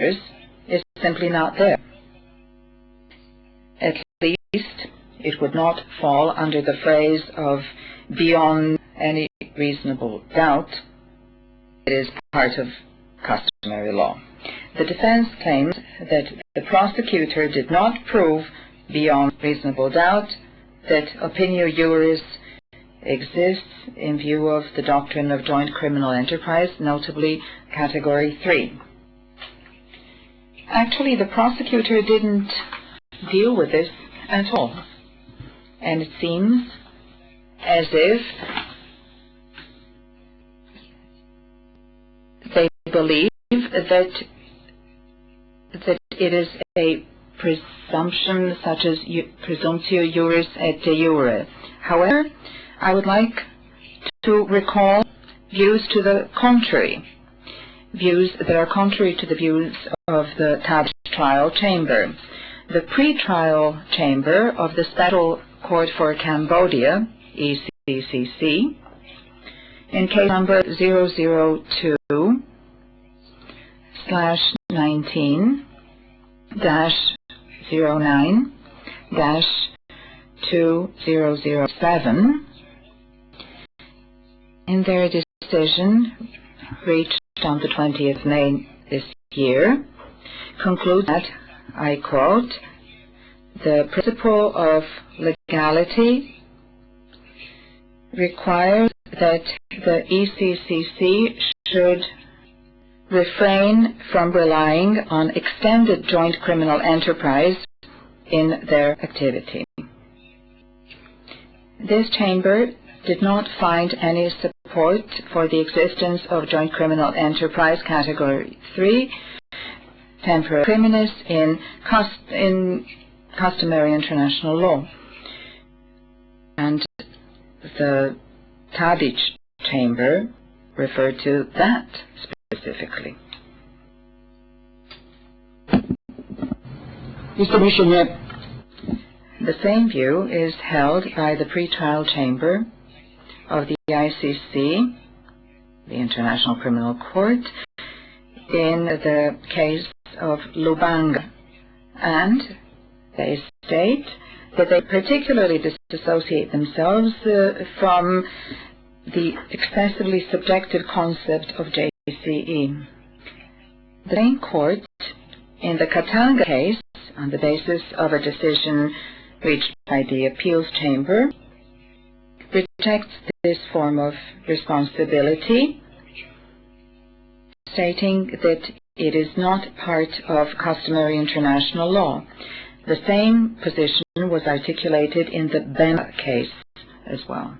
is simply not there. At least it would not fall under the phrase of beyond any reasonable doubt. It is part of customary law. The defense claims that the prosecutor did not prove beyond reasonable doubt that opinio juris exists in view of the doctrine of joint criminal enterprise, notably Category 3. Actually, the prosecutor didn't deal with this at all, and it seems as if they believe that it is a presumption such as presumptio juris et de jure. However, I would like to recall views to the contrary, views that are contrary to the views of the Tadić trial chamber. The pre-trial chamber of the Special Court for Cambodia, ECCC, in case number 002/19-09-2007, in their decision reached on the 20th May this year, concludes that, I quote, the principle of legality requires that the ECCC should refrain from relying on extended joint criminal enterprise in their activity. This chamber did not find any support for the existence of joint criminal enterprise Category 3, tempora criminis, in customary international law. And the Tadić chamber referred to that specifically. The same view is held by the pretrial chamber of the ICC, the International Criminal Court, in the case of Lubanga, and they state that they particularly disassociate themselves from the excessively subjective concept of JCE. The same court, in the Katanga case, on the basis of a decision reached by the appeals chamber, rejects this form of responsibility, stating that it is not part of customary international law. The same position was articulated in the Bena case as well.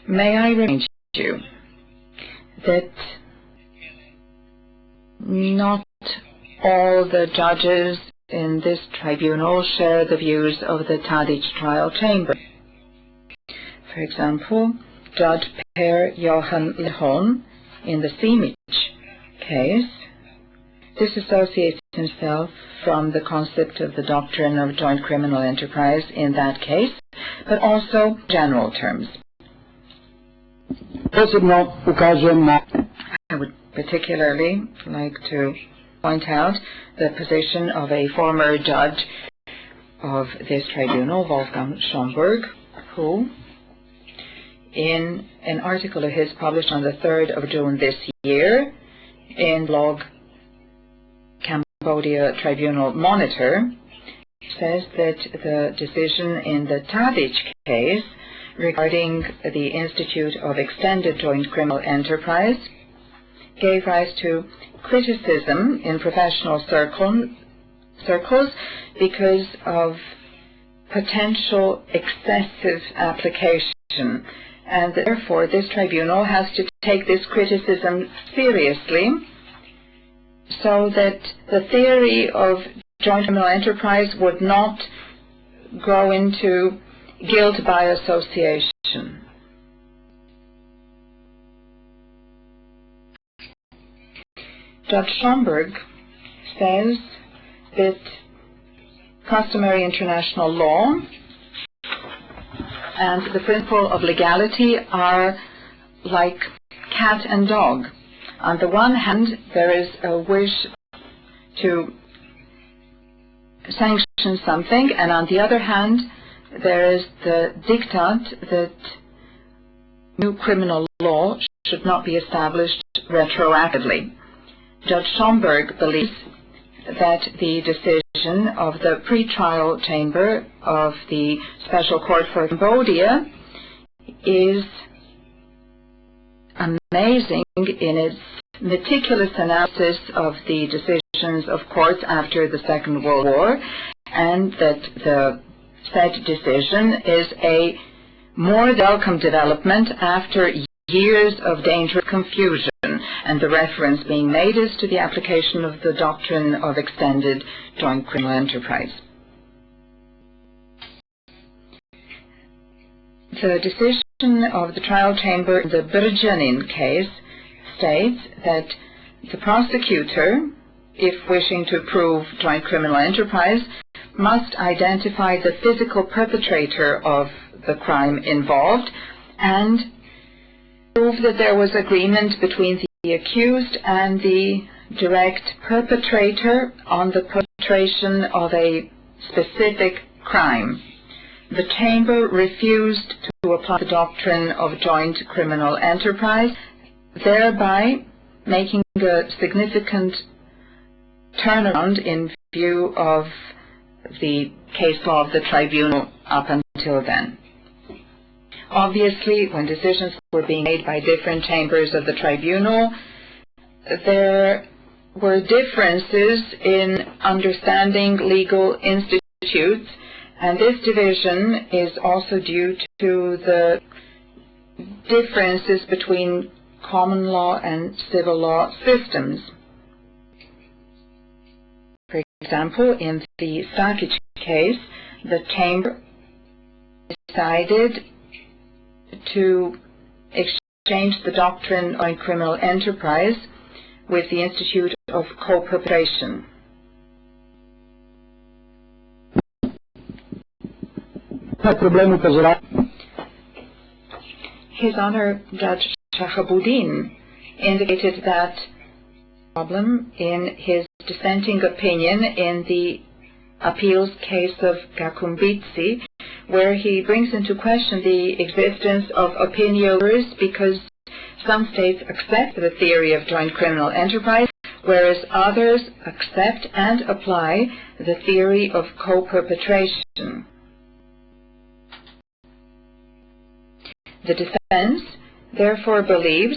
May I remind you that not all the judges in this tribunal share the views of the Tadić trial chamber. For example, Judge Per Johan Lehon in the Simic case disassociates himself from the concept of the doctrine of joint criminal enterprise in that case, but also general terms. I would particularly like to point out the position of a former judge of this tribunal, Wolfgang Schomburg, who, in an article of his published on the 3rd of June this year in blog Cambodia Tribunal Monitor, says that the decision in the Tadić case regarding the Institute of Extended Joint Criminal Enterprise gave rise to criticism in professional circles because of potential excessive application, and therefore this tribunal has to take this criticism seriously so that the theory of joint criminal enterprise would not grow into guilt by association. Judge Schomburg says that customary international law and the principle of legality are like cat and dog. On the one hand, there is a wish to sanction something, and on the other hand, there is the diktat that new criminal law should not be established retroactively. Judge Schomburg believes that the decision of the pre-trial chamber of the Special Court for Cambodia is amazing in its meticulous analysis of the decisions of courts after the Second World War, and that the said decision is a more welcome development after years of dangerous confusion, and the reference being made is to the application of the doctrine of extended joint criminal enterprise. The decision of the trial chamber in the Brjanin case states that the prosecutor, if wishing to prove joint criminal enterprise, must identify the physical perpetrator of the crime involved and prove that there was agreement between the accused and the direct perpetrator on the perpetration of a specific crime. The chamber refused to apply the doctrine of joint criminal enterprise, thereby making a significant turnaround in view of the case law of the tribunal up until then. Obviously, when decisions were being made by different chambers of the tribunal, there were differences in understanding legal institutes, and this division is also due to the differences between common law and civil law systems. For example, in the Stakic case, the chamber decided to exchange the doctrine on criminal enterprise with the institute of co-perpetration. His Honor Judge Shahabuddin indicated that problem in his dissenting opinion in the appeals case of Gakumbitsi, where he brings into question the existence of opinions because some states accept the theory of joint criminal enterprise, whereas others accept and apply the theory of co-perpetration. The defense therefore believes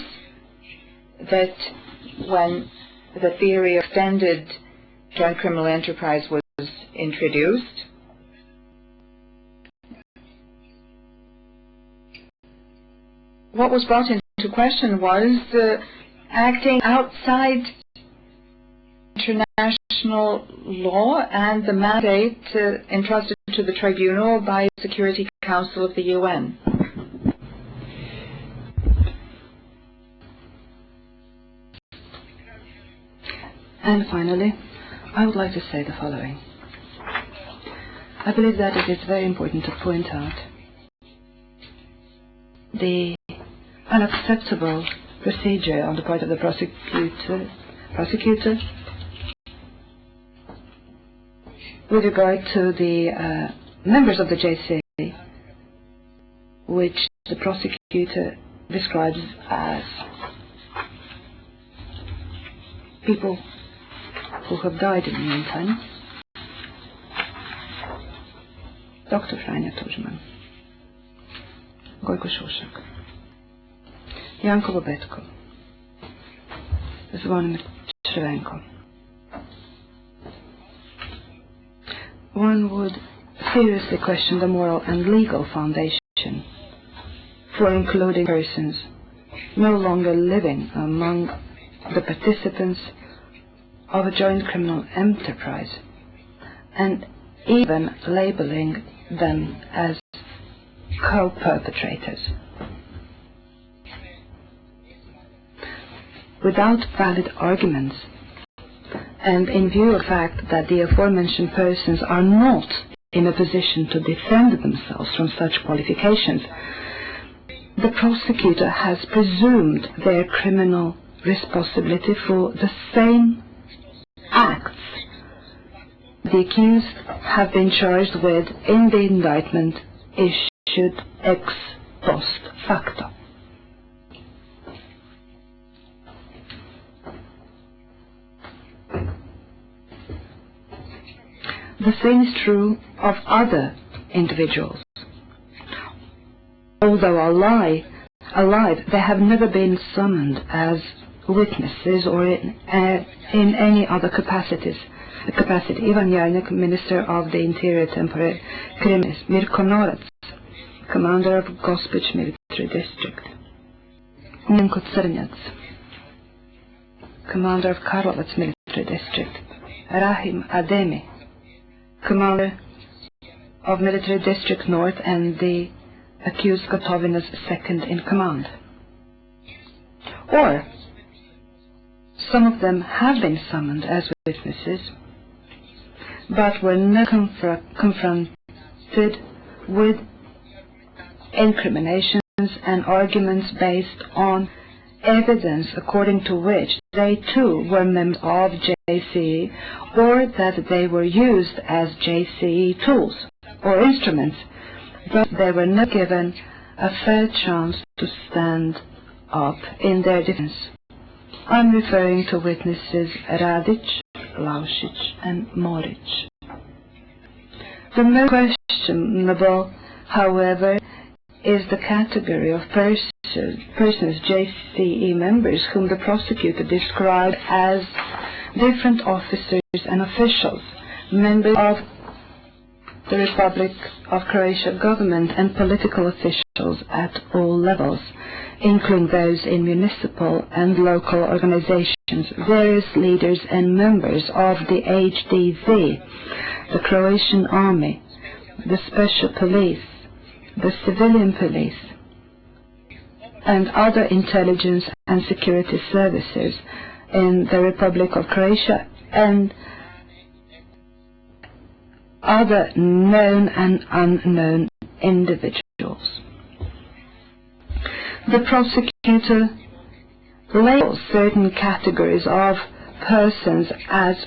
that when the theory of extended joint criminal enterprise was introduced, what was brought into question was acting outside international law and the mandate entrusted to the tribunal by the Security Council of the UN. And finally, I would like to say the following. I believe that it is very important to point out the unacceptable procedure on the part of the prosecutor with regard to the members of the JCA, which the prosecutor describes as people who have died in the meantime. Dr. Franja Tuđman, Gojko Šušak, Janko Bobetko, Zvonimir Červenko. One would seriously question the moral and legal foundation for including persons no longer living among the participants of a joint criminal enterprise, and even labeling them as co-perpetrators. Without valid arguments, and in view of the fact that the aforementioned persons are not in a position to defend themselves from such qualifications, the prosecutor has presumed their criminal responsibility for the same acts the accused have been charged with in the indictment issued ex post facto. The same is true of other individuals. Although alive, they have never been summoned as witnesses or in any other capacity. Ivan Jarnik, Minister of the Interior Temporary Crimes, Mirko Norac, Commander of Gospic Military District, Nenko Crnjac, Commander of Karlovac Military District, Rahim Ademi, Commander of Military District North and the accused Gotovine's second in command. Or some of them have been summoned as witnesses, but were never confronted with incriminations and arguments based on evidence according to which they too were members of JCE, or that they were used as JCE tools or instruments, but they were not given a fair chance to stand up in their defense. I'm referring to witnesses Radic, Laušić and Moric. The most questionable, however, is the category of persons, JCE members, whom the prosecutor described as different officers and officials, members of the Republic of Croatia government and political officials at all levels, including those in municipal and local organizations, various leaders and members of the HDZ, the Croatian Army, the Special Police, the Civilian Police, and other intelligence and security services in the Republic of Croatia, and other known and unknown individuals. The prosecutor labels certain categories of persons as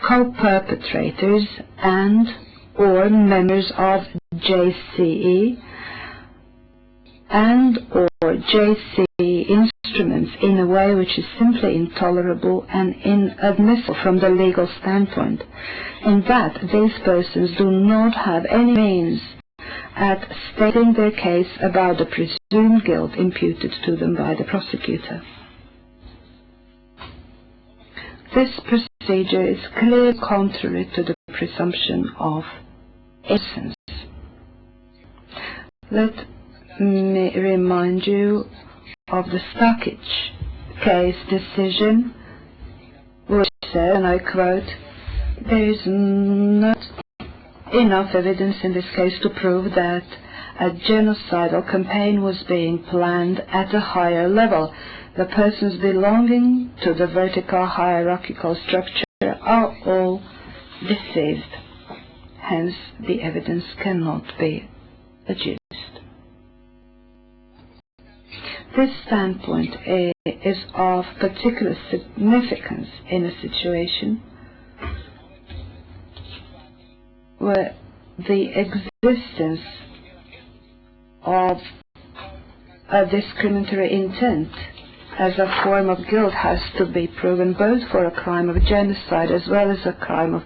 co-perpetrators and or members of JCE and or JCE instruments in a way which is simply intolerable and inadmissible from the legal standpoint, in that these persons do not have any means at stating their case about the presumed guilt imputed to them by the prosecutor. This procedure is clearly contrary to the presumption of innocence. Let me remind you of the Stakic case decision, which said, and I quote, "There is not enough evidence in this case to prove that a genocidal campaign was being planned at a higher level. The persons belonging to the vertical hierarchical structure are all deceased. Hence, the evidence cannot be adduced." This standpoint is of particular significance in a situation where the existence of a discriminatory intent as a form of guilt has to be proven both for a crime of genocide as well as a crime of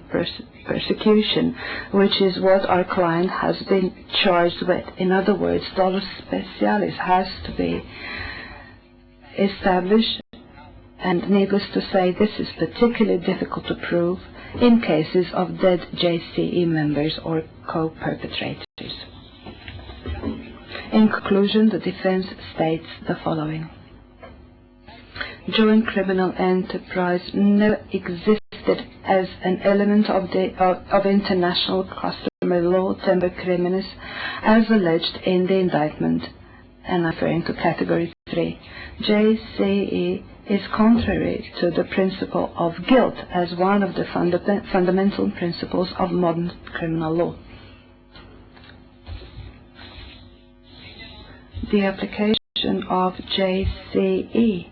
persecution, which is what our client has been charged with. In other words, dolus specialis has to be established, and needless to say, this is particularly difficult to prove in cases of dead JCE members or co-perpetrators. In conclusion, the defense states the following. Joint criminal enterprise never existed as an element of international customary law, temper criminis, as alleged in the indictment, and referring to category 3. JCE is contrary to the principle of guilt as one of the fundamental principles of modern criminal law. The application of JCE